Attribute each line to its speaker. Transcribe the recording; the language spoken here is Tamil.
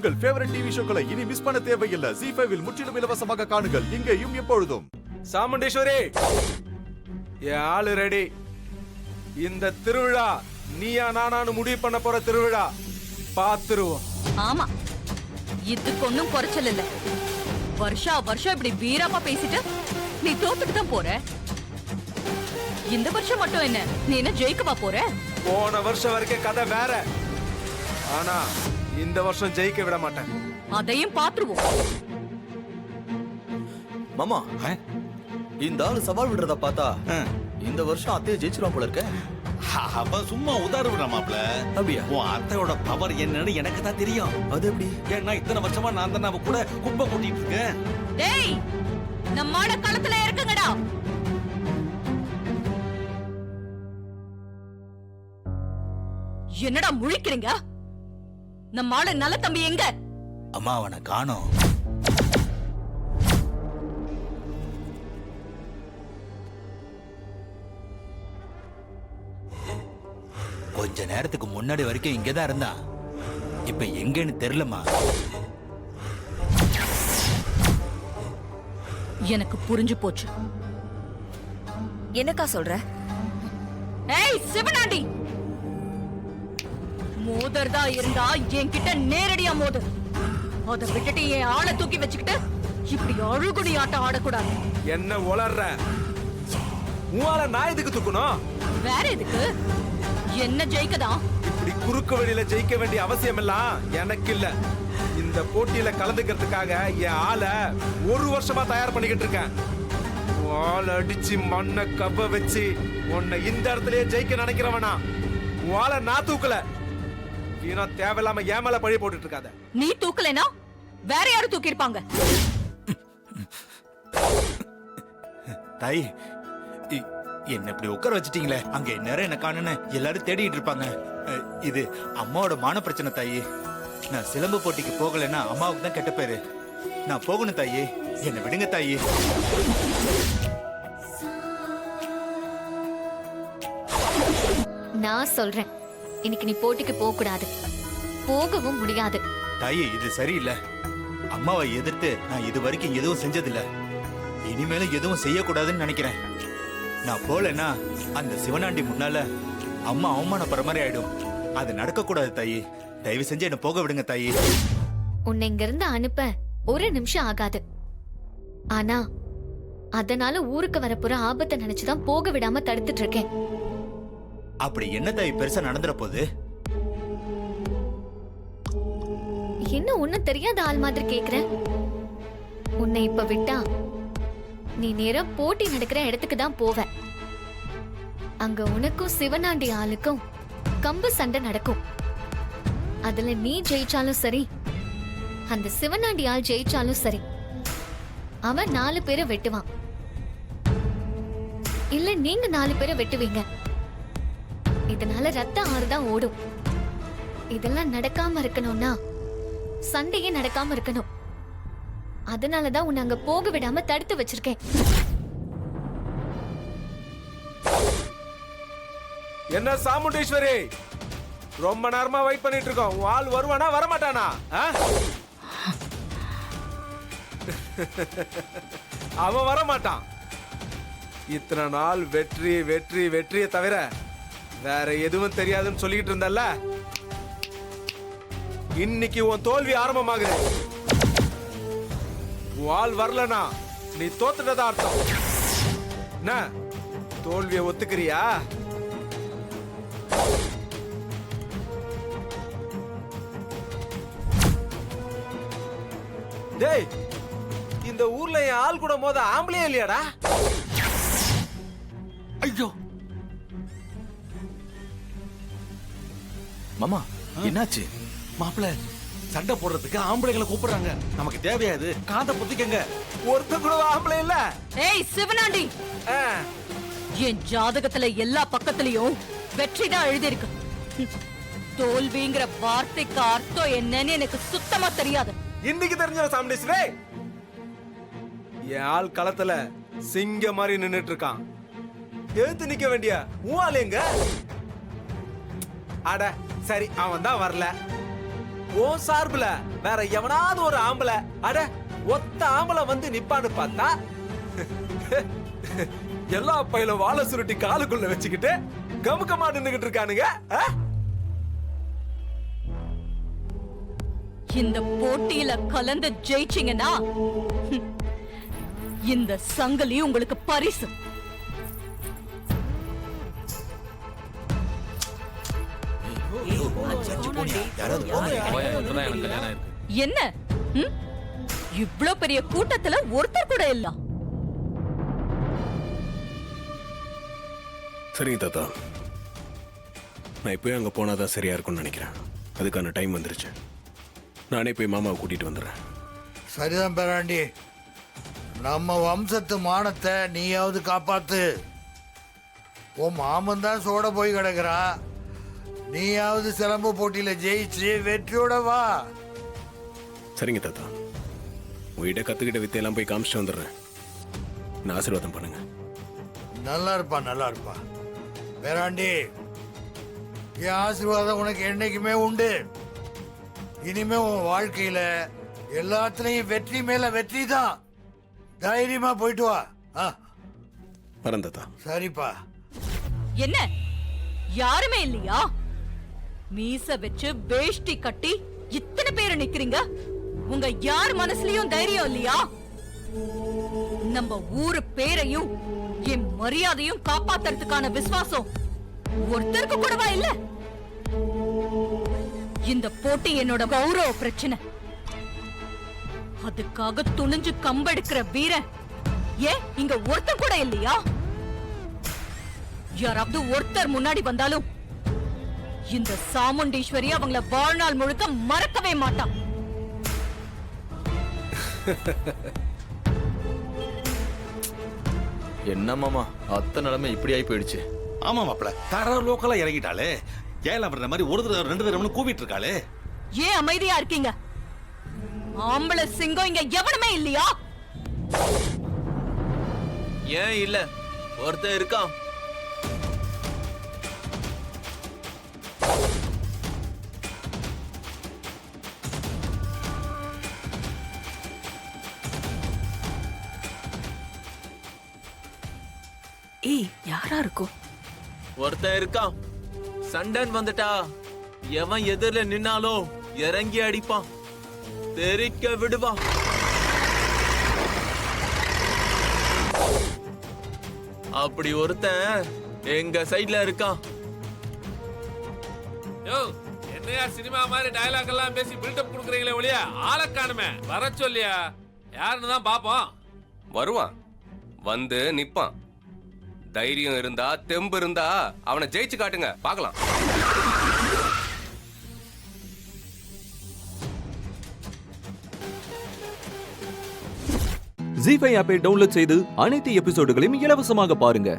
Speaker 1: உங்கள் ஃபேவரட் டிவி ஷோக்களை இனி மிஸ் பண்ண தேவையில்லை. ZEE5 இல் முற்றிலும் இலவசமாக காணுங்கள். இங்கேயும் எப்பொழுதும்.
Speaker 2: சாமுண்டீஸ்வரி, என் ஆளு ரெடி. இந்த திருவிழா நீயா நானானு முடிவு பண்ண போற திருவிழா. பாத்துருவோம்.
Speaker 3: ஆமா, இதுக்கு ஒன்னும் குறைச்சல் இல்ல. வருஷம் இப்படி வீரமா பேசிட்டு நீ தோத்துட்டு தான் போற. இந்த வருஷம் மட்டும் என்ன, நீ என்ன ஜெயிக்கவா போற?
Speaker 2: போன வருஷம் வரைக்கும் கதை வேற. ஆனா இந்த வருஷம் ஜெயிக்க விட மாட்டேன்.
Speaker 3: அதையும் பாத்துருவோம்.
Speaker 4: மாமா, இந்த ஆளு சவால் விடுறத பார்த்தா இந்த வருஷம் அத்தையை ஜெயிச்சிருவான் போல இருக்க.
Speaker 5: அப்ப சும்மா உதாரணம் விட மாப்ள.
Speaker 4: அப்படியா?
Speaker 5: உன் அத்தையோட பவர் என்னன்னு எனக்கு தான் தெரியும்.
Speaker 4: அது எப்படி?
Speaker 5: ஏன்னா இத்தனை வருஷமா நான் தான் அவ கூட குப்பை கொட்டிட்டு இருக்கேன்.
Speaker 3: டேய், நம்மோட களத்துல இருக்குங்கடா. என்னடா முழிக்கிறீங்க? நம்ம ஆளு நல்ல தம்பி எங்க?
Speaker 5: அம்மா அவனை காணோம். கொஞ்ச நேரத்துக்கு முன்னாடி வரைக்கும் இங்கதான் இருந்தா. இப்ப எங்கன்னு தெரியலமா.
Speaker 3: எனக்கு புரிஞ்சு போச்சு.
Speaker 6: என்னக்கா சொல்ற?
Speaker 3: ஏய் சிவனாண்டி, மோதர்தா இருந்தா என்கிட்ட நேரடியா மோது. அத விட்டுட்டு என் ஆளை தூக்கி வச்சுக்கிட்டு இப்படி அழுகுடி ஆட்டம் ஆடக்கூடாது.
Speaker 2: என்ன உளர்ற? உன்னால நான் எதுக்கு தூக்கணும்?
Speaker 3: வேற எதுக்கு? என்ன ஜெயிக்கதான்?
Speaker 2: இப்படி குறுக்கு வழியில ஜெயிக்க வேண்டிய அவசியம் எல்லாம் எனக்கு இல்ல. இந்த போட்டியில கலந்துக்கிறதுக்காக என் ஆளை ஒரு வருஷமா தயார் பண்ணிக்கிட்டு இருக்கேன். ஆளை அடிச்சு மண்ணை கவ்வ வச்சு உன்னை இந்த இடத்துலயே ஜெயிக்க நினைக்கிறவனா? ஆளை நான் தூக்கல. வீணா தேவையில்லாம ஏன் மேல பழி போட்டுட்டு இருக்காத.
Speaker 3: நீ தூக்கலைனா வேற யாரும் தூக்கி இருப்பாங்க.
Speaker 5: தாய், என்ன இப்படி உட்கார வச்சிட்டீங்களே. அங்க நேரம் என்ன காணுன்னு எல்லாரும் தேடிட்டு இருப்பாங்க. இது அம்மாவோட மான பிரச்சனை தாயி. நான் சிலம்பு போட்டிக்கு போகலைன்னா அம்மாவுக்கு தான் கெட்ட பேரு. நான் போகணும் தாயி, என்ன விடுங்க தாயி.
Speaker 6: நான் சொல்றேன், இன்னைக்கு நீ போட்டிக்கு போக கூடாது, போகவும் முடியாது.
Speaker 5: தாயி, இது சரியில்லை. அம்மாவை எதிர்த்து நான் இது வரைக்கும் எதுவும் செஞ்சதில்ல. இனிமேலும் எதுவும் செய்யக்கூடாதுன்னு நினைக்கிறேன். நான் போலன்னா அந்த சிவனாண்டி முன்னால அம்மா அவமானப்படுற மாதிரி ஆயிடும். அது நடக்க கூடாது தாயி. தயவு செஞ்சு என்ன போக விடுங்க தாயி.
Speaker 6: உன்னை இங்க இருந்து அனுப்ப ஒரு நிமிஷம் ஆகாது. ஆனா அதனால ஊருக்கு வரப்போற ஆபத்தை நினைச்சுதான் போக விடாம தடுத்துட்டு இருக்கேன்.
Speaker 5: அப்படி என்ன தாயி பெருசா நடந்துற போது?
Speaker 6: என்ன ஒண்ணும் தெரியாத ஆள் மாதிரி கேக்குற? உன்னை இப்ப விட்டா நீ நேரா போட்டி நடக்கிற இடத்துக்கு தான் போவ. அங்க உனக்கும் சிவனாண்டி ஆளுக்கும் கம்பு சண்டை நடக்கும். அதுல நீ ஜெயிச்சாலும் சரி, அந்த சிவனாண்டி ஆள் ஜெயிச்சாலும் சரி, அவன் 4 பேரை வெட்டுவான். இல்ல நீங்க 4 பேரை வெட்டுவீங்க. இதனால ரத்த ஆறுதான் ஓடும். இதெல்லாம் நடக்காம இருக்கணும்னா சண்டையே நடக்காம இருக்கணும். அதனாலதான் உன்னை அங்க போக விடாம தடுத்து வச்சிருக்கேன்.
Speaker 2: என்ன சாமுண்டீஸ்வரி, ரொம்ப நேரமா வெயிட் பண்ணிட்டு இருக்கோம். உன் ஆள் வருவானா வரமாட்டானா? அவன் வரமாட்டான். இத்தனை நாள் வெற்றி வெற்றி வெற்றியை தவிர வேற எதுவும் தெரியாதுன்னு சொல்லிட்டு இருந்தல்ல, இன்னைக்கு உன் தோல்வி ஆரம்பமாகுது. உன் ஆள் வரலனா நீ தோத்துட்டதா அர்த்தம். என்ன, தோல்வியை ஒத்துக்கிறியா? டேய், இந்த ஊர்ல என் ஆள் கூட மோத ஆம்பளே இல்லையாடா?
Speaker 5: ஐயோ
Speaker 4: மாமா, என்னாச்சு?
Speaker 5: மாப்பிள்ள, சண்டை போடுறதுக்கு ஆம்பளைங்களை கூப்பிடுறாங்க. நமக்கு தேவையாது காதை பொத்திக்கங்க.
Speaker 2: ஒருத்த கூட ஆம்பளை இல்ல.
Speaker 3: ஏய் சிவனாண்டி, என் ஜாதகத்துல எல்லா பக்கத்துலயும் வெற்றிதான் எழுதியிருக்கு. தோல்விங்கிற வார்த்தைக்கு அர்த்தம் என்னன்னு எனக்கு சுத்தமா தெரியாது.
Speaker 2: இன்னைக்கு தெரிஞ்ச சாமுண்டீஸ்வரி, என் ஆள் களத்துல சிங்க மாதிரி நின்னுட்டு இருக்கான். எழுத்து நிக்க வேண்டிய உன் ஆள் எங்க? அட சரி, அவன் தான் வரல. ஓ சார்புல வேற எவனாவது ஒரு ஆம்பளை அட ஒத்த ஆம்பளை வந்து நிப்பான்னு பார்த்தா எல்லா பையில வாழை சுருட்டி காலுக்குள்ள வச்சுக்கிட்டு கமுக்கமா நின்னுகிட்டு இருக்கானுங்க.
Speaker 3: இந்த போட்டியில கலந்து ஜெயிச்சீங்கன்னா இந்த சங்கிலி உங்களுக்கு பரிசு. என்ன இவ்ளோ பெரிய கூட்டத்துல ஒருத்தர் கூட இல்ல?
Speaker 7: சரிங்க தாத்தா, நான் இப்போயே அங்கே போனாதான் சரியா இருக்கும்னு நினைக்கிறேன். அதுக்கான டைம் வந்துருச்சு. நானே போய் மாமாவை கூட்டிட்டு வந்துடுறேன்.
Speaker 8: சரிதான் பேராண்டி, நம்ம வம்சத்து மானத்தை நீயாவது காப்பாத்து. உன் மாமன் தான் சோட போய் கிடக்குறா, நீயாவது சிலம்பு போட்டியில ஜெயிச்சு வெற்றியோட வா.
Speaker 7: சரிங்க தாத்தா, உங்ககிட்ட கத்துக்கிட்ட வித்தையெல்லாம் போய் காமிச்சிட்டு வந்துடுறேன். நான் ஆசீர்வாதம் பண்ணுங்க.
Speaker 8: நல்லா இருப்பா, நல்லா இருப்பா. பேராண்டி, என் ஆசீர்வாதம் உனக்கு என்னைக்குமே உண்டு. இனிமே உன் வாழ்க்கையில எல்லாத்துலயும் வெற்றி மேல வெற்றி தான். தைரியமா போயிட்டு வா.
Speaker 7: வரேன் தாத்தா.
Speaker 8: சரிப்பா.
Speaker 3: என்ன யாருமே இல்லையா? மீச வச்சு வேஷ்டி கட்டி இத்தனை பேர் நிக்கிறீங்க. உங்க யார் மனசுலயும் தைரியம் இல்லையா? நம்ம ஊரு பேரையும் என் மரியாதையும் காப்பாத்துறதுக்கான விசுவாசம் ஒருத்தருக்கு கூடவா இல்ல? இந்த போட்டி என்னோட கௌரவ பிரச்சனை. அதுக்காக துணிஞ்சு கம்பெடுக்கிற வீரன் ஏன் இங்க ஒருத்தர் கூட இல்லையா? யாராவது ஒருத்தர் முன்னாடி வந்தாலும் இந்த சாமுண்டீஸ்வரி அவங்கள வாழ்நாள் முழுக்க மறக்கவே மாட்டான்.
Speaker 4: என்ன மாமா, அத்தை நிலைமை இப்படி ஆகி போயிடுச்சு.
Speaker 9: ஆமா மாப்பிள, தர லோக்கலா இறங்கிட்டாளே. ஏன் வர்ற மாதிரி ஒரு தடவை 2 தடவை கூவிட்டு இருக்காளே.
Speaker 3: ஏன் அமைதியா இருக்கீங்க? ஆம்பளை சிங்கம் இங்க எவனுமே இல்லையா?
Speaker 4: ஏன் இல்ல, ஒருத்தன் இருக்கான்.
Speaker 10: ஏய், யாரா இருக்கும்?
Speaker 4: ஒருத்தன் இருக்கான். சண்டன் வந்துட்டா எவன் எதிரில நின்னாலோ இறங்கி அடிப்பான், தெரிக்க விடுவான். அப்படி ஒருத்தன் எங்க சைடுல இருக்கான்.
Speaker 2: என்னையா சினிமா மாதிரி டயலாக் எல்லாம் பேசி பில்டப் கொடுக்குறீங்களே ஒழிய ஆளை காணுமே. வர சொல்லியா, யாருன்னு தான் பாப்போம்.
Speaker 11: வருவான், வந்து நிப்பான். தைரியம் இருந்தா தெம்பு இருந்தா அவனை ஜெயிச்சு காட்டுங்க, பார்க்கலாம்.
Speaker 12: ஜீ5 ஆப்பை டவுன்லோட் செய்து அனைத்து எபிசோடுகளையும் இலவசமாக பாருங்க.